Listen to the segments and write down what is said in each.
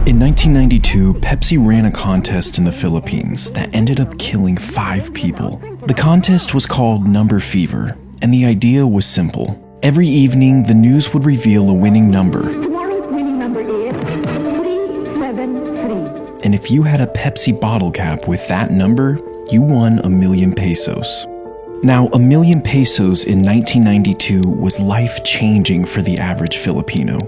In 1992, Pepsi ran a contest in the Philippines that ended up killing 5 people. The contest was called Number Fever, and the idea was simple. Every evening, the news would reveal a winning number. Tomorrow's winning number is 373. And if you had a Pepsi bottle cap with that number, you won 1,000,000 pesos. Now, 1,000,000 pesos in 1992 was life-changing for the average Filipino.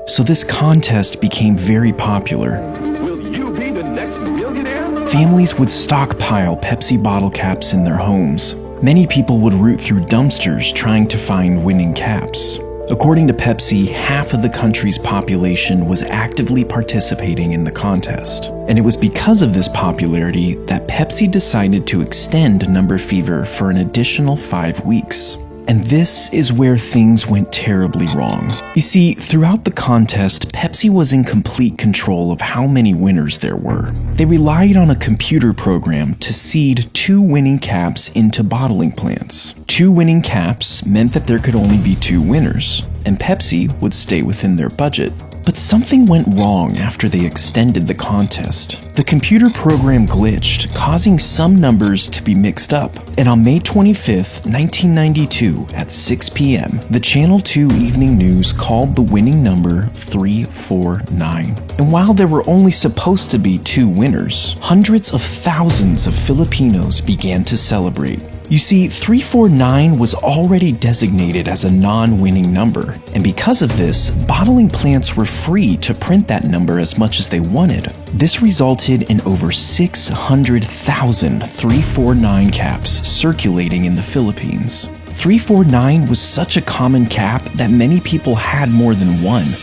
So this contest became very popular. Will you be the next millionaire? Families would stockpile Pepsi bottle caps in their homes. Many people would root through dumpsters trying to find winning caps. According to Pepsi, half of the country's population was actively participating in the contest. And it was because of this popularity that Pepsi decided to extend Number Fever for an additional 5 weeks. And this is where things went terribly wrong. You see, throughout the contest, Pepsi was in complete control of how many winners there were. They relied on a computer program to seed 2 winning caps into bottling plants. 2 winning caps meant that there could only be 2 winners, and Pepsi would stay within their budget. But something went wrong after they extended the contest. The computer program glitched, causing some numbers to be mixed up. And on May 25th, 1992, at 6 p.m., the Channel 2 Evening News called the winning number 349. And while there were only supposed to be 2 winners, hundreds of thousands of Filipinos began to celebrate. You see, 349 was already designated as a non-winning number, and because of this, bottling plants were free to print that number as much as they wanted. This resulted in over 600,000 349 caps circulating in the Philippines. 349 was such a common cap that many people had more than one.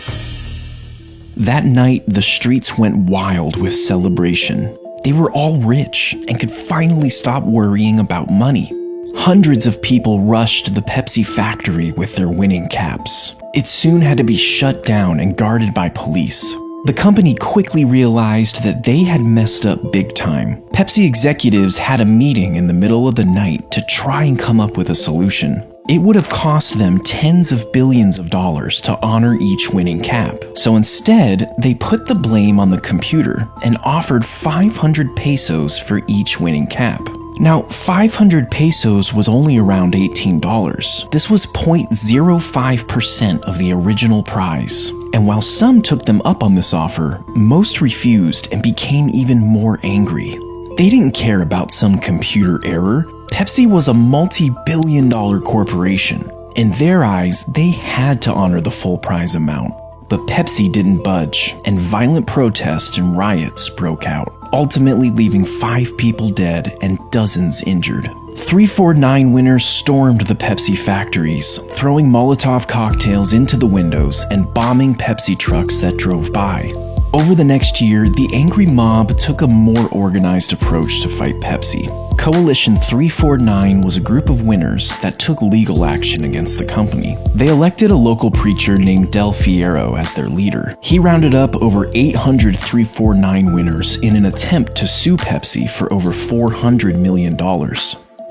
That night, the streets went wild with celebration. They were all rich and could finally stop worrying about money. Hundreds of people rushed to the Pepsi factory with their winning caps. It soon had to be shut down and guarded by police. The company quickly realized that they had messed up big time. Pepsi executives had a meeting in the middle of the night to try and come up with a solution. It would have cost them tens of billions of dollars to honor each winning cap. So instead, they put the blame on the computer and offered 500 pesos for each winning cap. Now, 500 pesos was only around $18. This was 0.05% of the original prize. And while some took them up on this offer, most refused and became even more angry. They didn't care about some computer error. Pepsi was a multi-billion-dollar corporation. In their eyes, they had to honor the full prize amount. But Pepsi didn't budge, and violent protests and riots broke out, ultimately leaving 5 people dead and dozens injured. 349 winners stormed the Pepsi factories, throwing Molotov cocktails into the windows and bombing Pepsi trucks that drove by. Over the next year, the angry mob took a more organized approach to fight Pepsi. Coalition 349 was a group of winners that took legal action against the company. They elected a local preacher named Del Fierro as their leader. He rounded up over 800 349 winners in an attempt to sue Pepsi for over $400 million.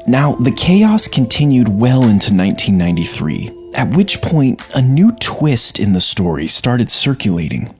Now, the chaos continued well into 1993, at which point a new twist in the story started circulating.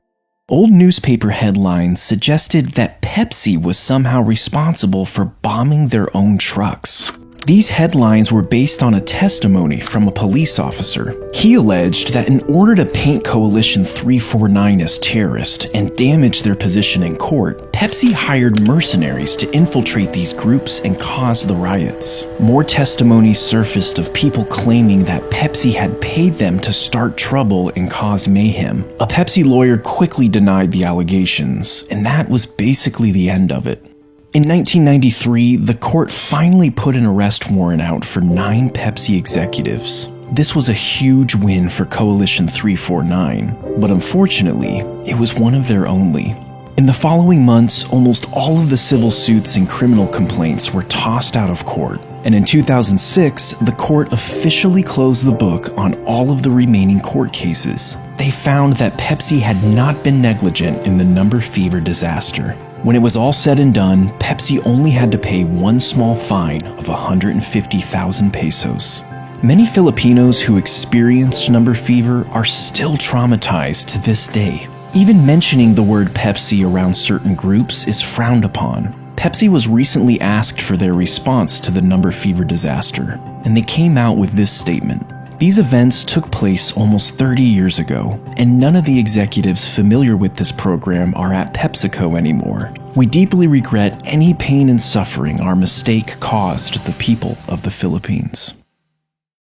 Old newspaper headlines suggested that Pepsi was somehow responsible for bombing their own trucks. These headlines were based on a testimony from a police officer. He alleged that in order to paint Coalition 349 as terrorist and damage their position in court, Pepsi hired mercenaries to infiltrate these groups and cause the riots. More testimonies surfaced of people claiming that Pepsi had paid them to start trouble and cause mayhem. A Pepsi lawyer quickly denied the allegations, and that was basically the end of it. In 1993, the court finally put an arrest warrant out for 9 Pepsi executives. This was a huge win for Coalition 349, but unfortunately, it was one of their only. In the following months, almost all of the civil suits and criminal complaints were tossed out of court. And in 2006, the court officially closed the book on all of the remaining court cases. They found that Pepsi had not been negligent in the Number Fever disaster. When it was all said and done, Pepsi only had to pay one small fine of 150,000 pesos. Many Filipinos who experienced Number Fever are still traumatized to this day. Even mentioning the word Pepsi around certain groups is frowned upon. Pepsi was recently asked for their response to the number fever disaster, and they came out with this statement. These events took place almost 30 years ago, and none of the executives familiar with this program are at PepsiCo anymore. We deeply regret any pain and suffering our mistake caused the people of the Philippines.